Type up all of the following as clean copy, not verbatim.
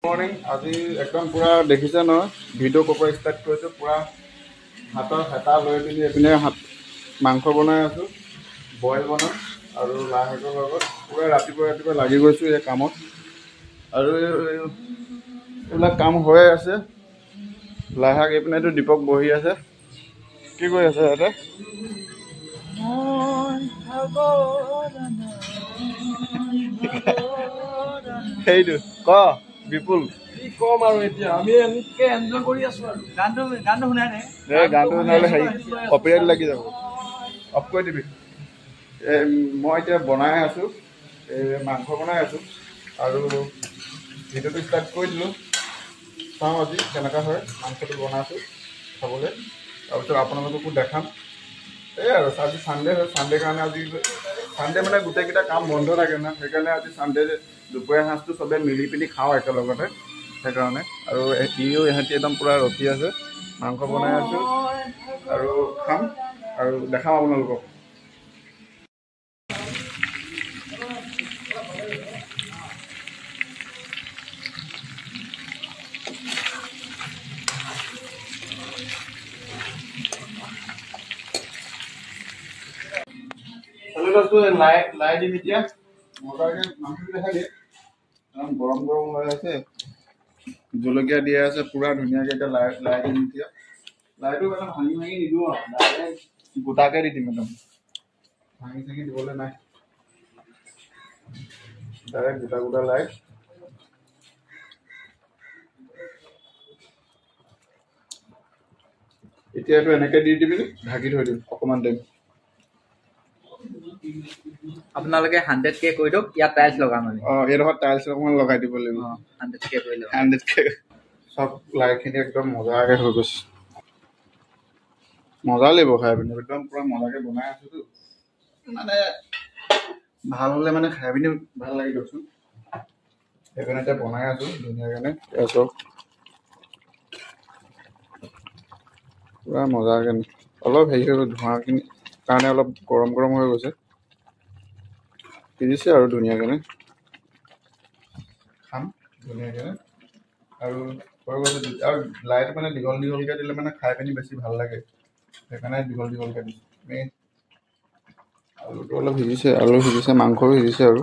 Morning আজি একদম পুৰা দেখিছে নহয় ভিডিঅ' ক'ৰ পৰা ষ্টাৰ্ট কৰিছোঁ পুৰা হাতৰ হেতা লৈ পিনি এইপিনে মাংস বনাই আছোঁ বইল বনাম আৰু লাই শাকৰ লগত পুৰা ৰাতিপুৱা লাগি গৈছোঁ এই কামত আৰু এইবিলাক কাম হৈ আছে লাই শাক এইপিনেতো দীপক বহি আছে কি কৰি আছে ইয়াতে সেইটো ক বিপুল কম আৰু এতিয়া আমি এনেকে এনজয় কৰি আছো আৰু গানটো শুনাই নাই গানটো শুনালে হেৰি কপিৰাইট লাগি যাব অফ কৰি দিবি মই এতিয়া বনাই আছোঁ মাংস বনাই আছোঁ আৰু ভিডিঅ'টো ষ্টাৰ্ট কৰি দিলোঁ চাওঁ আজি কেনেকুৱা হয় মাংসটো বনাইছোঁ খাবলৈ তাৰপিছত আপোনালোককো দেখাম এই আৰু আজি ছানডে হয় ছানডে কাৰণে আজি ছানডে মানে গোটেইকেইটা কাম বন্ধ থাকে না সেইকাৰণে আজি ছানডে দুপৰীয়া সাঁজটো চবেই মিলি পিনি খাওঁ একেলগতে সেইকাৰণে আৰু ইহঁতি একদম পূৰা ৰখি আছে মাংস বনাই আছোঁ আৰু খাম আৰু দেখাম আপোনালোকক লাই দিম এতিয়া মজাকৈ মাংসটো দেখাই দিয়ে গৰম হৈ আছে জলকীয়া দিয়া আছে পুৰা ধুনীয়াকৈ এতিয়া লাই দিম এতিয়া লাইটো মানে ভাঙি নিদিওঁ আৰু ডাইৰেক্ট গোটাকৈ দি দিম একদম ভাঙি চাঙি দিবলৈ নাই ডাইৰেক্ট গোটা লাই এতিয়া এইটো এনেকৈ দি দিবি ঢাকি থৈ দিম অকণমান টাইম আপোনালোকে 100K কৰি দিয়ক ইয়াত টাইলছ লগাম আমি এইডোখৰত টাইলছ অকণমান লগাই দিব লাগিব 100K কৰি লওক 100K চব লাইখিনি একদম মজাকৈ হৈ গৈছে মজা লাগিব খাই পিনি একদম পুৰা মজাকৈ বনাই আছোঁতো মানে ভাল হ'লে মানে খাই পিনি ভাল লাগি দিয়কচোন সেইকাৰণে এতিয়া বনাই আছোঁ ধুনীয়াকৈ চব পুৰা মজাকৈ অলপ হেৰি হৈ গ'ল ধোঁৱাখিনি কাৰণে অলপ গৰম হৈ গৈছে সিজিছে আৰু ধুনীয়াকৈ খাম ধুনীয়াকৈ আৰু হৈ গৈছে আৰু লাইটো মানে দীঘলকৈ দিলে মানে খাই পিনি বেছি ভাল লাগে সেইকাৰণে দীঘলকৈ দিছোঁ আমি আলুটো অলপ সিজিছে মাংসও সিজিছে আৰু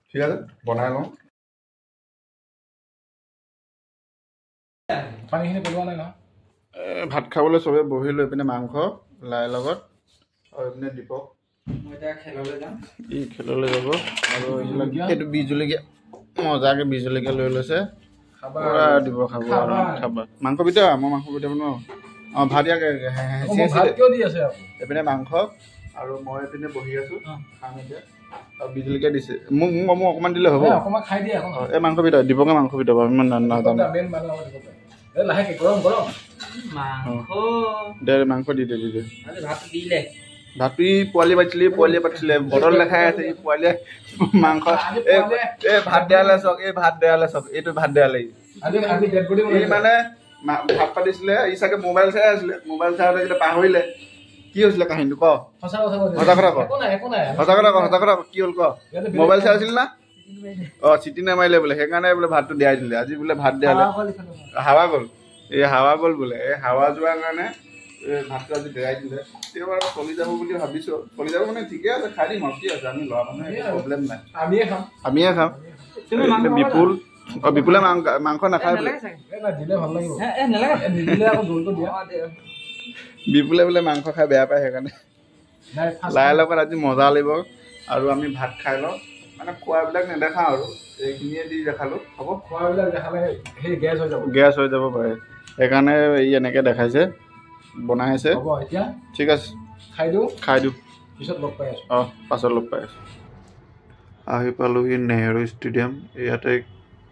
ঠিক আছে বনাই লওঁ পানীখিনি পেলোৱা নাই ন ভাত খাবলৈ চবেই বহি লৈ পিনে মাংস লাই লগত আৰু এইপিনে দীপক ই খেললৈ যাব আৰু এইটো বি জলকীয়া মজাকৈ বি জলকীয়া লৈ লৈছে পুৰা দিব খাব আৰু খাবা মাংস পিঠা মই মাংস পিঠা বনাওঁ ভাত ইয়াক এইপিনে মাংস আৰু মই এইপিনে বহি আছোঁ খাম এতিয়া আৰু বি জলকীয়া দিছে মোক অকণমান দিলে হ'ব এই মাংস পিঠা দীপকে মাংস পিঠা বাৰু ইমান নাজানো দে মাংস দি দে ভাতটো পোৱালি পাতিছিলে বটল দেখাই আছে এই পোৱালীয়ে মাংস এই ভাত দিয়ালে চাওক এইটো ভাত দিয়ালে ই মানে ভাত পাতিছিলে ই চাগে মোবাইল চাই আছিলে মোবাইল চাই থাকোঁতে পাহৰিলে কি হৈছিলে কাহিনীটো ক সঁচা কথা ক কি হ'ল ক মোবাইল চাই আছিল না চিটি নামাৰিলে বোলে সেইকাৰণে বোলে ভাতটো দিয়াই দিলে আজি বোলে ভাত দিয়ালে হাৱা গ'ল বোলে এই হাৱা যোৱাৰ কাৰণে ভাতটো আজি দিয়াই দিলে তেওঁ বাৰু চলি যাব বুলি ভাবিছোঁ চলি যাব মানে ঠিকে আছে খাই দিম আৰু কি আছে আমি ল'ৰা মানুহ একো প্ৰব্লেম নাই আমিয়ে খাম বিপুলে মাংস নাখায় বিপুলে বোলে মাংস খাই বেয়া পায় সেইকাৰণে লাইৰ লগত আজি মজা লাগিব আৰু আমি ভাত খাই লওঁ মানে খোৱাবিলাক নেদেখাওঁ আৰু এইখিনিয়ে দি দেখালোঁ হ'ব খোৱাবিলাক দেখালে গেছ হৈ যাব পাৰে সেইকাৰণে ই এনেকৈ দেখাইছে বনাইছে ঠিক আছে খাই দিওঁ পাছত লগ পাই আছোঁ আহি পালোহি নেহেৰু ষ্টেডিয়াম ইয়াতে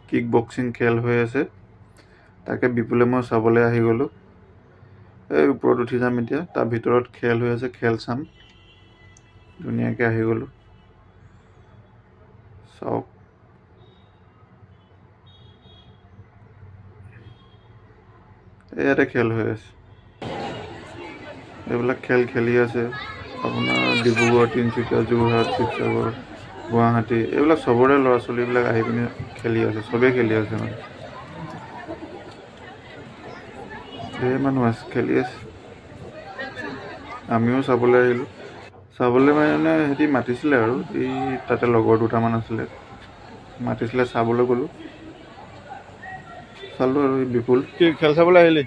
কিক বক্সিং খেল হৈ আছে তাকে বিপুলে মই চাবলৈ আহি গ'লোঁ এই ওপৰত উঠি যাম এতিয়া তাৰ ভিতৰত খেল হৈ আছে খেল চাম ধুনীয়াকৈ আহি গ'লোঁ চাওক ইয়াতে খেল হৈ আছে এইবিলাক খেল খেলি আছে আপোনাৰ ডিব্ৰুগড় তিনিচুকীয়া যোৰহাট শিৱসাগৰ গুৱাহাটী এইবিলাক চবৰে ল'ৰা ছোৱালীবিলাক আহি পিনে খেলি আছে, চবেই খেলি আছে মানে ধেৰ মানুহ আছে খেলি আছে। আমিও চাবলৈ আহিলোঁ, চাবলৈ মানে সিহঁতি মাতিছিলে আৰু এই তাতে লগৰ দুটামান আছিলে, মাতিছিলে চাবলৈ গ'লোঁ, চালোঁ আৰু এই বিপুল কি খেল চাবলৈ আহিলি?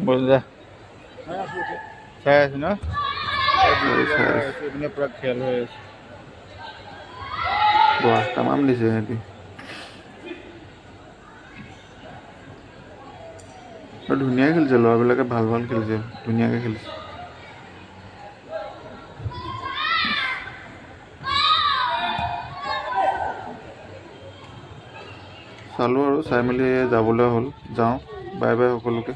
বল যা চাই আছো ন, এইপিনে পুৰা খেল হৈ আছে, বাহ তামাম দিছে সিহঁতি। আৰু ধুনীয়াকৈ খেলিছে ল'ৰাবিলাকে, ভাল ভাল খেলিছে, ধুনীয়াকৈ খেলিছে। চালোঁ আৰু চাই মেলি যাবলৈ হ'ল, যাওঁ, বাই বাই সকলোকে।